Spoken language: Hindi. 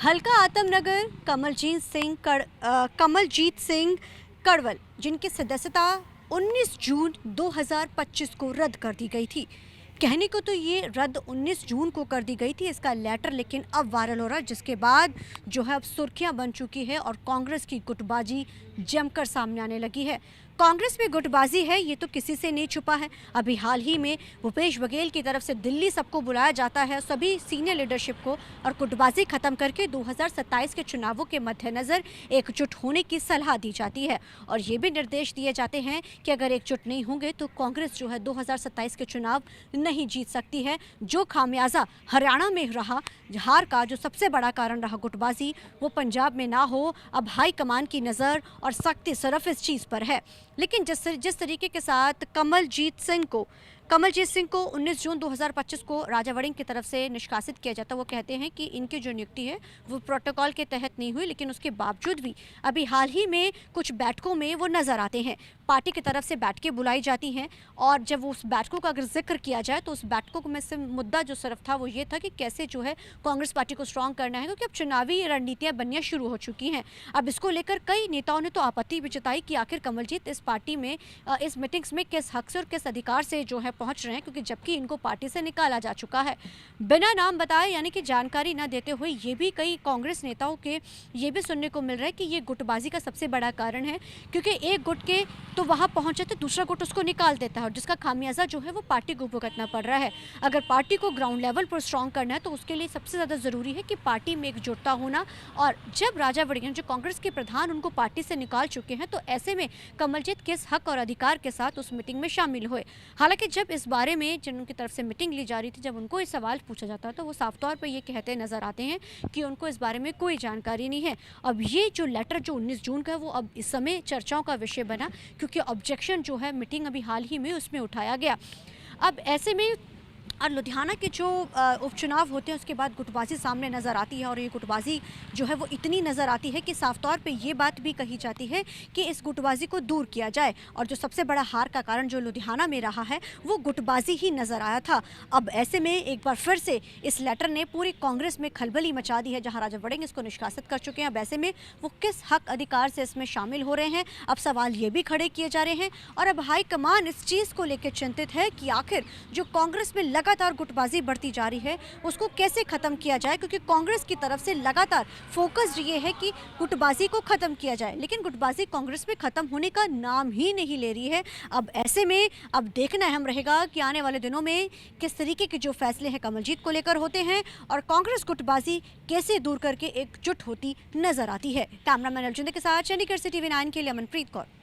हल्का आतमनगर कमलजीत सिंह कड़वल जिनकी सदस्यता 19 जून 2025 को रद्द कर दी गई थी। कहने को तो ये रद्द 19 जून को कर दी गई थी, इसका लेटर लेकिन अब वायरल हो रहा है, जिसके बाद जो है अब सुर्खियां बन चुकी है और कांग्रेस की गुटबाजी जमकर सामने आने लगी है। कांग्रेस में गुटबाजी है ये तो किसी से नहीं छुपा है। अभी हाल ही में भूपेश बघेल की तरफ से दिल्ली सबको बुलाया जाता है, सभी सीनियर लीडरशिप को, और गुटबाजी खत्म करके 2027 के चुनावों के मद्देनज़र एकजुट होने की सलाह दी जाती है और ये भी निर्देश दिए जाते हैं कि अगर एकजुट नहीं होंगे तो कांग्रेस जो है 2027 के चुनाव नहीं जीत सकती है। जो खामियाजा हरियाणा में रहा, हार का जो सबसे बड़ा कारण रहा गुटबाजी, वो पंजाब में ना हो। अब हाईकमान की नज़र और सख्ती सिर्फ इस चीज़ पर है। लेकिन जिस तरीके के साथ कमलजीत सिंह को 19 जून 2025 को राजा वड़िंग की तरफ से निष्कासित किया जाता है, वो कहते हैं कि इनकी जो नियुक्ति है वो प्रोटोकॉल के तहत नहीं हुई, लेकिन उसके बावजूद भी अभी हाल ही में कुछ बैठकों में वो नज़र आते हैं। पार्टी की तरफ से बैठकें बुलाई जाती हैं और जब उस बैठकों का अगर जिक्र किया जाए तो उस बैठकों में से मुद्दा जो सिर्फ था वो ये था कि कैसे जो है कांग्रेस पार्टी को स्ट्रांग करना है, क्योंकि अब चुनावी रणनीतियाँ बनना शुरू हो चुकी हैं। अब इसको लेकर कई नेताओं ने तो आपत्ति भी जताई कि आखिर कमलजीत इस पार्टी में इस मीटिंग्स में किस हक से और किस अधिकार से जो है पहुंच रहे हैं, क्योंकि जबकि इनको पार्टी से निकाला जा चुका है। बिना नाम बताए यानी कि जानकारी न देते हुए ये भी कई कांग्रेस नेताओं के ये भी सुनने को मिल रहा है कि ये गुटबाजी का सबसे बड़ा कारण है, क्योंकि एक गुट के तो वहां पहुंचे तो दूसरा गुट उसको निकाल देता है और जिसका खामियाजा जो है वो पार्टी को भुगतना पड़ रहा है। अगर पार्टी को ग्राउंड लेवल पर स्ट्रांग करना है तो उसके लिए सबसे ज़्यादा ज़रूरी है कि पार्टी में एकजुटता होना। और जब राजा वड़िंग जो कांग्रेस के प्रधान उनको पार्टी से निकाल चुके हैं, तो ऐसे में कमलजीत किस हक और अधिकार के साथ उस मीटिंग में शामिल हुए। हालांकि जब इस बारे में जिनकी तरफ से मीटिंग ली जा रही थी, जब उनको ये सवाल पूछा जाता तो वो साफ तौर पर ये कहते नजर आते हैं कि उनको इस बारे में कोई जानकारी नहीं है। अब ये जो लेटर जो 19 जून का है वो अब इस समय चर्चाओं का विषय बना, क्योंकि ऑब्जेक्शन जो है मीटिंग अभी हाल ही में उसमें उठाया गया। अब ऐसे में और लुधियाना के जो उपचुनाव होते हैं उसके बाद गुटबाजी सामने नज़र आती है और ये गुटबाजी जो है वो इतनी नज़र आती है कि साफ तौर पे ये बात भी कही जाती है कि इस गुटबाजी को दूर किया जाए। और जो सबसे बड़ा हार का कारण जो लुधियाना में रहा है वो गुटबाजी ही नज़र आया था। अब ऐसे में एक बार फिर से इस लेटर ने पूरी कांग्रेस में खलबली मचा दी है, जहाँ राजा वड़िंग इसको निष्कासित कर चुके हैं। अब ऐसे में वो किस हक अधिकार से इसमें शामिल हो रहे हैं, अब सवाल ये भी खड़े किए जा रहे हैं। और अब हाईकमान इस चीज़ को लेकर चिंतित है कि आखिर जो कांग्रेस में लगातार गुटबाजी बढ़ती जा रही है उसको कैसे खत्म किया जाए, क्योंकि कांग्रेस की तरफ से लगातार फोकस ये है कि गुटबाजी को खत्म किया जाए, लेकिन गुटबाजी कांग्रेस में खत्म होने का नाम ही नहीं ले रही है। अब ऐसे में अब देखना अहम रहेगा कि आने वाले दिनों में किस तरीके के जो फैसले हैं कमलजीत को लेकर होते हैं और कांग्रेस गुटबाजी कैसे दूर करके एकजुट होती नजर आती है। कैमरामैन अर्जुन के साथ चंडीगढ़ से TV9 के लिए अमनप्रीत कौर।